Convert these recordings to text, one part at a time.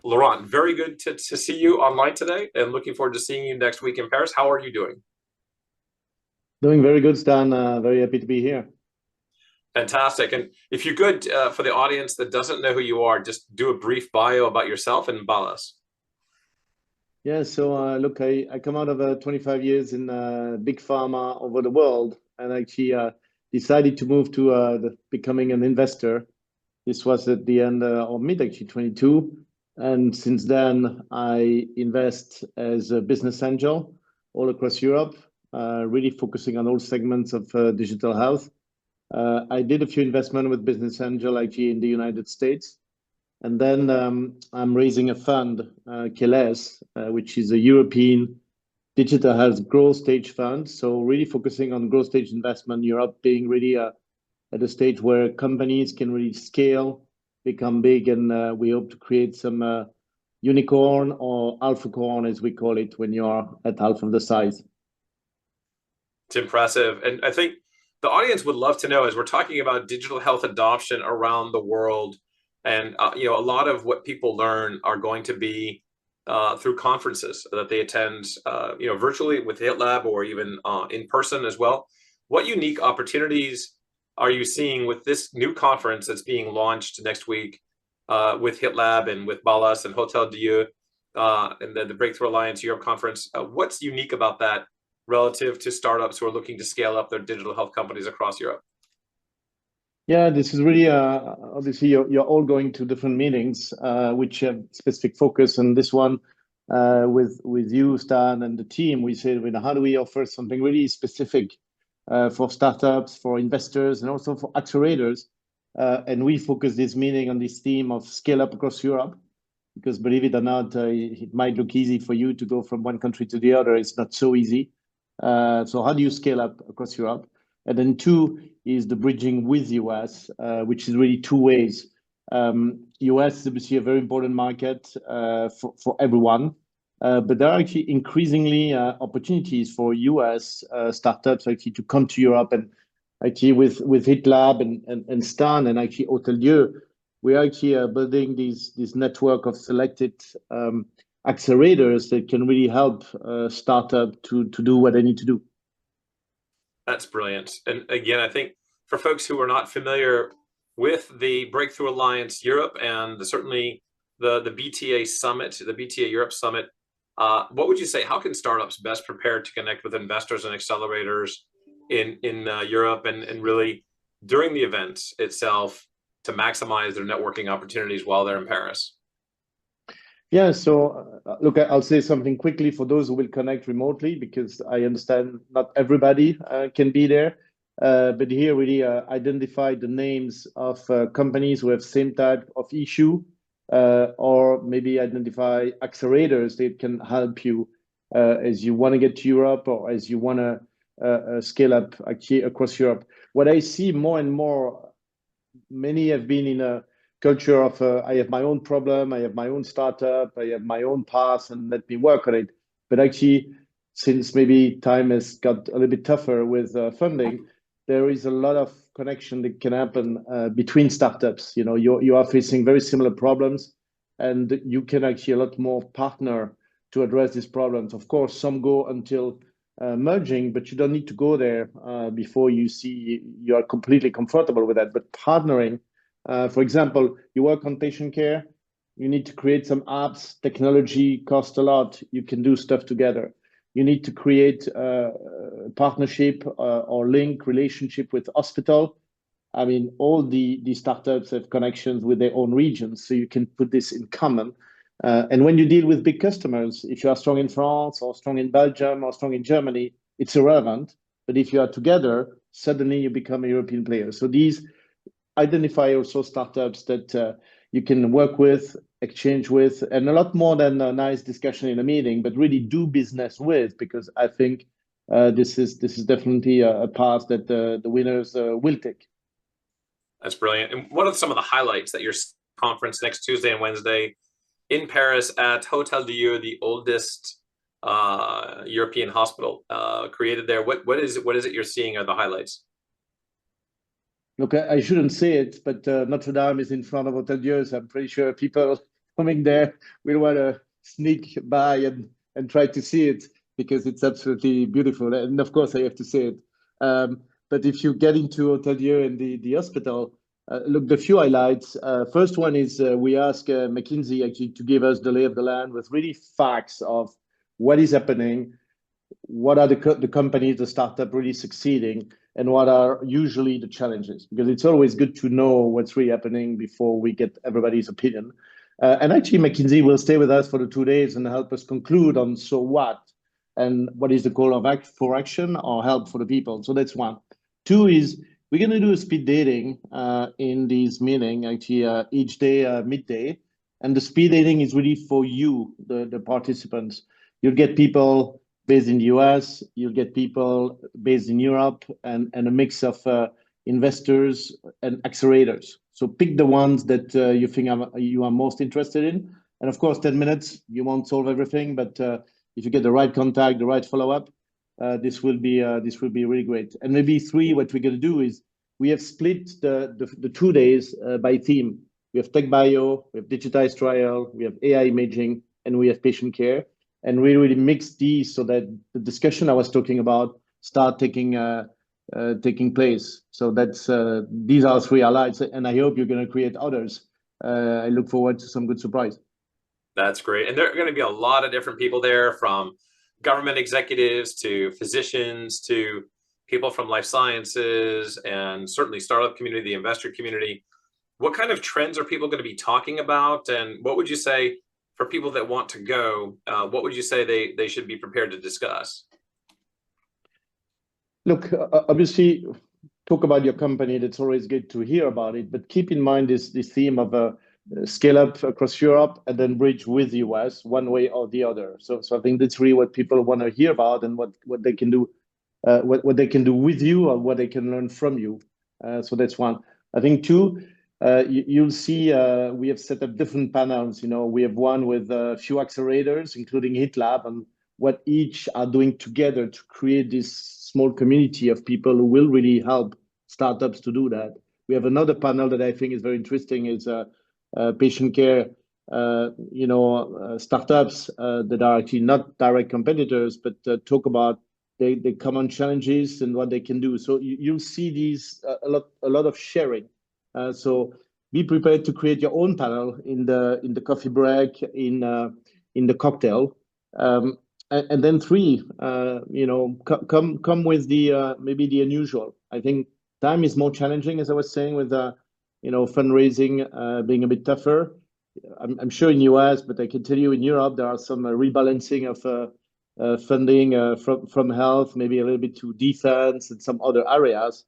Laurent, very good to see you online today and looking forward to seeing you next week in Paris. How are you doing? Doing very good, Stan. Very happy to be here. Fantastic. And if you could, for the audience that doesn't know who you are, just do a brief bio about yourself and ballas. Yeah, so look, I come out of 25 years in big pharma over the world and actually decided to move to becoming an investor. This was at the end or mid actually 22. And since then, I invest as a business angel all across Europe, really focusing on all segments of digital health. I did a few investment with business angel actually in the United States. And then I'm raising a fund, KLS, which is a European digital health growth stage fund. So really focusing on growth stage investment, Europe being really at a stage where companies can really scale, become big, and we hope to create some unicorn or alpha corn, as we call it, when you are at half of the size. It's impressive. And I think the audience would love to know, as we're talking about digital health adoption around the world, and a lot of what people learn are going to be through conferences that they attend, virtually with HITLAB or even in person as well. What unique opportunities are you seeing with this new conference that's being launched next week with HITLAB and with Ballas and Hotel Dieu and the Breakthrough Alliance Europe conference? What's unique about that relative to startups who are looking to scale up their digital health companies across Europe? Yeah, this is really obviously you're all going to different meetings which have specific focus. And this one with you, Stan, and the team, we said, how do we offer something really specific for startups, for investors, and also for accelerators? And we focus this meeting on this theme of scale up across Europe, because believe it or not, it might look easy for you to go from one country to the other. It's not so easy. So how do you scale up across Europe? And then two is the bridging with US, which is really two ways. US is obviously a very important market for everyone, but there are actually increasingly opportunities for US startups actually to come to Europe. And actually with HITLAB and Stan and actually Hotel Dieu, we are actually building this network of selected accelerators that can really help startup to do what they need to do. That's brilliant. And again, I think for folks who are not familiar with the Breakthrough Alliance Europe and certainly the BTA Summit, the BTA Europe Summit, what would you say, how can startups best prepare to connect with investors and accelerators in Europe and really during the event itself to maximize their networking opportunities while they're in Paris? Yeah, so look, I'll say something quickly for those who will connect remotely, because I understand not everybody can be there. But here really identify the names of companies who have same type of issue, or maybe identify accelerators that can help you as you want to get to Europe or as you want to scale up actually across Europe. What I see more and more, many have been in a culture of I have my own problem, I have my own startup, I have my own path, and let me work on it. But actually, since maybe time has got a little bit tougher with funding, there is a lot of connection that can happen between startups. You are facing very similar problems, and you can actually a lot more partner to address these problems. Of course, some go until merging, but you don't need to go there before you see you are completely comfortable with that. But partnering, for example, you work on patient care, you need to create some apps, technology costs a lot, you can do stuff together. You need to create a partnership or link relationship with hospital. I mean, all the startups have connections with their own regions, so you can put this in common. And when you deal with big customers, if you are strong in France or strong in Belgium or strong in Germany, it's irrelevant. But if you are together, suddenly you become a European player. So these identify also startups that you can work with, exchange with, and a lot more than a nice discussion in a meeting, but really do business with, because I think this is definitely a path that the winners will take. That's brilliant. And what are some of the highlights that your conference next Tuesday and Wednesday in Paris at Hotel Dieu, the oldest European hospital created there? What is it you're seeing are the highlights? Look, I shouldn't say it, but Notre Dame is in front of Hotel Dieu, so I'm pretty sure people coming there will want to sneak by and try to see it because it's absolutely beautiful. And of course, I have to say it. But if you get into Hotelier and the hospital, look, the few highlights. First one is we ask McKinsey actually to give us the lay of the land with really facts of what is happening, what are the companies, the startup really succeeding, and what are usually the challenges, because it's always good to know what's really happening before we get everybody's opinion. And actually, McKinsey will stay with us for the 2 days and help us conclude on so what and what is the call of for action or help for the people. So that's one. Two is we're going to do a speed dating in this meeting, actually each day, midday. And the speed dating is really for you, the participants. You'll get people based in the US, you'll get people based in Europe, and a mix of investors and accelerators. So pick the ones that you think you are most interested in. And of course, 10 minutes, you won't solve everything, but if you get the right contact, the right follow-up, this will be really great. And maybe three, what we're going to do is we have split the 2 days by theme. We have tech bio, we have digitized trial, we have AI imaging, and we have patient care. And we really mix these so that the discussion I was talking about start taking place. So that's these are three highlights, and I hope you're going to create others. I look forward to some good surprise. That's great. And there are going to be a lot of different people there, from government executives to physicians to people from life sciences and certainly startup community, the investor community. What kind of trends are people going to be talking about? And what would you say for people that want to go, what would you say they should be prepared to discuss? Look, obviously, talk about your company. That's always good to hear about it. But keep in mind this theme of scale up across Europe and then bridge with the US one way or the other. So I think that's really what people want to hear about, and what they can do, what they can do with you, or what they can learn from you. So that's one. I think two, you'll see we have set up different panels. We have one with a few accelerators, including HITLAB, and what each are doing together to create this small community of people who will really help startups to do that. We have another panel that I think is very interesting, is patient care, startups that are actually not direct competitors, but talk about the common challenges and what they can do. So you'll see these a lot of sharing. So be prepared to create your own panel in the coffee break, in the cocktail. And then three, come with the maybe the unusual. I think time is more challenging, as I was saying, with fundraising being a bit tougher. I'm sure in US, but I can tell you in Europe there are some rebalancing of funding from health, maybe a little bit to defense and some other areas.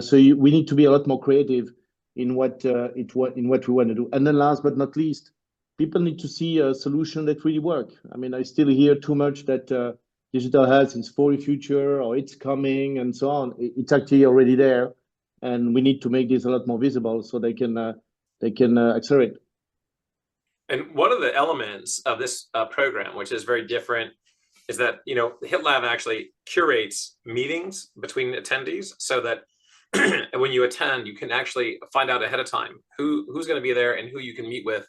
So we need to be a lot more creative in what we want to do. And then last but not least, people need to see a solution that really work. I mean, I still hear too much that digital health is for the future, or it's coming and so on. It's actually already there, and we need to make this a lot more visible so they can accelerate. And one of the elements of this program, which is very different, is that HITLAB actually curates meetings between attendees, so that when you attend, you can actually find out ahead of time who's going to be there and who you can meet with.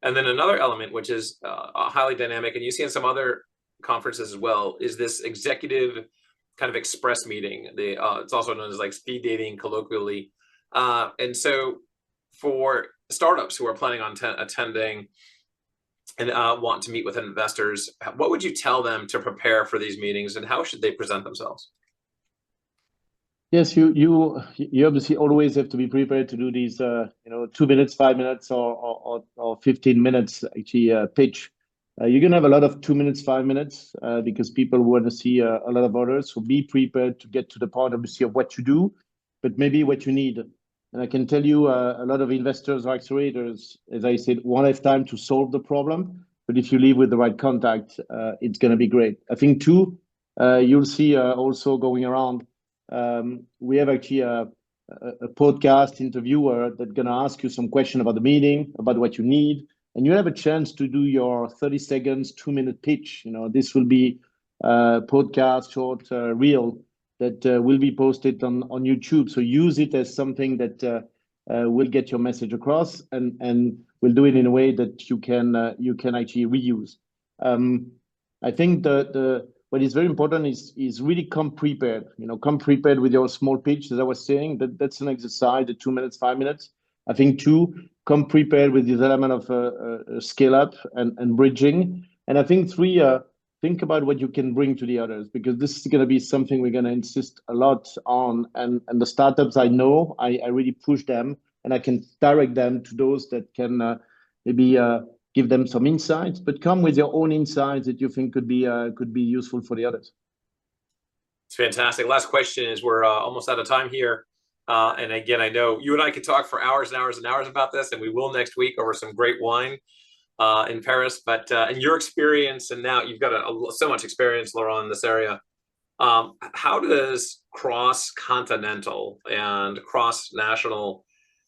And then another element, which is highly dynamic, and you see in some other conferences as well, is this executive kind of express meeting. It's also known as like speed dating colloquially. And so for startups who are planning on attending and want to meet with investors, what would you tell them to prepare for these meetings, and how should they present themselves? Yes, you obviously always have to be prepared to do these 2 minutes, 5 minutes, or 15 minutes actually pitch. You're gonna have a lot of 2 minutes, 5 minutes because people want to see a lot of others. So be prepared to get to the point, obviously, of what you do, but maybe what you need. And I can tell you a lot of investors or accelerators, as I said, won't have time to solve the problem. But if you leave with the right contact, it's gonna be great. I think two, you'll see also going around. We have actually a podcast interviewer that's going to ask you some question about the meeting, about what you need, and you have a chance to do your 30 seconds, 2-minute pitch. This will be a podcast, short reel that will be posted on YouTube. So use it as something that will get your message across, and we'll do it in a way that you can actually reuse. I think the what is very important is really come prepared. Come prepared with your small pitch, as I was saying. That's an exercise, the 2 minutes, 5 minutes. I think two, come prepared with this element of scale up and bridging. And I think three, think about what you can bring to the others, because this is going to be something we're going to insist a lot on. And the startups I know, I really push them, and I can direct them to those that can maybe give them some insights, but come with your own insights that you think could be useful for the others. It's fantastic. Last question is, we're almost out of time here. And again, I know you and I could talk for hours and hours and hours about this, and we will next week over some great wine in Paris. But in your experience, and now you've got so much experience, Laurent, in this area, how does cross-continental and cross-national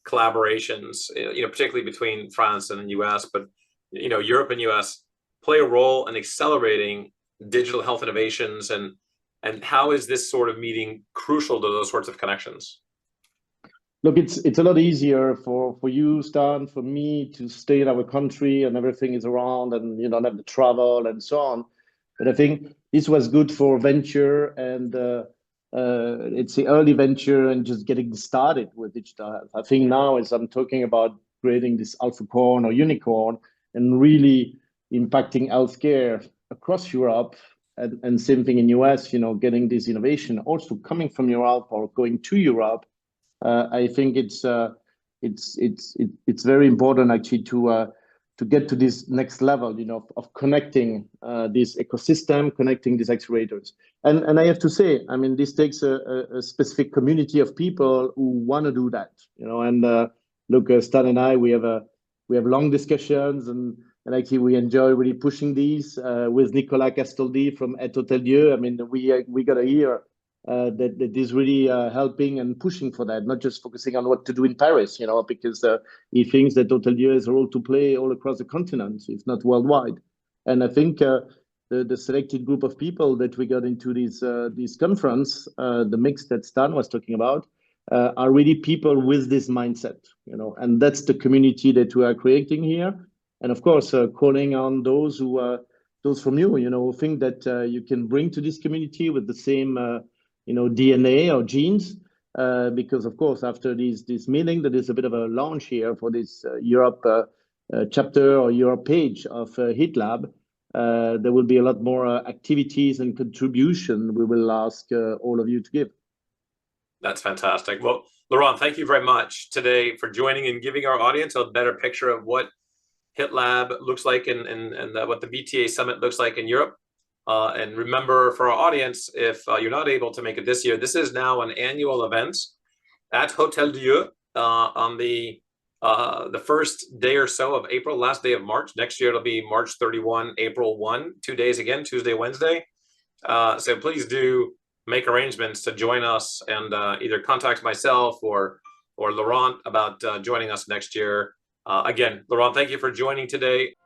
collaborations, particularly between France and the US, but Europe and US, play a role in accelerating digital health innovations, and how is this sort of meeting crucial to those sorts of connections? Look, it's a lot easier for you, Stan, for me to stay in our country and everything is around, and you don't have the travel and so on. But I think this was good for venture and it's the early venture and just getting started with digital health. I think now, as I'm talking about creating this alphacorn or unicorn and really impacting healthcare across Europe, and same thing in US, getting this innovation also coming from Europe or going to Europe. I think it's very important actually to get to this next level, of connecting this ecosystem, connecting these accelerators. And I have to say, I mean, this takes a specific community of people who want to do that, and look, Stan and I, we have long discussions, and actually we enjoy really pushing these with Nicolas Castaldi from HITLAB. I mean, we got to hear that is really helping and pushing for that, not just focusing on what to do in Paris, because he thinks that HITLAB has a role to play all across the continent, if not worldwide. And I think the selected group of people that we got into this conference, the mix that Stan was talking about, are really people with this mindset, and that's the community that we are creating here. And of course, calling on those from you, who think that you can bring to this community with the same, DNA or genes, because of course, after this meeting, there is a bit of a launch here for this Europe chapter or Europe page of HITLAB. There will be a lot more activities and contribution we will ask all of you to give. That's fantastic. Well, Laurent, thank you very much today for joining and giving our audience a better picture of what HITLAB looks like and what the BTA Summit looks like in Europe. And remember, for our audience, if you're not able to make it this year, this is now an annual event at Hotel Dieu on the first day or so of April, last day of March. Next year, it'll be March 31, April 1, 2 days again, Tuesday, Wednesday. So please do make arrangements to join us, and either contact myself or Laurent about joining us next year. Again, Laurent, thank you for joining today.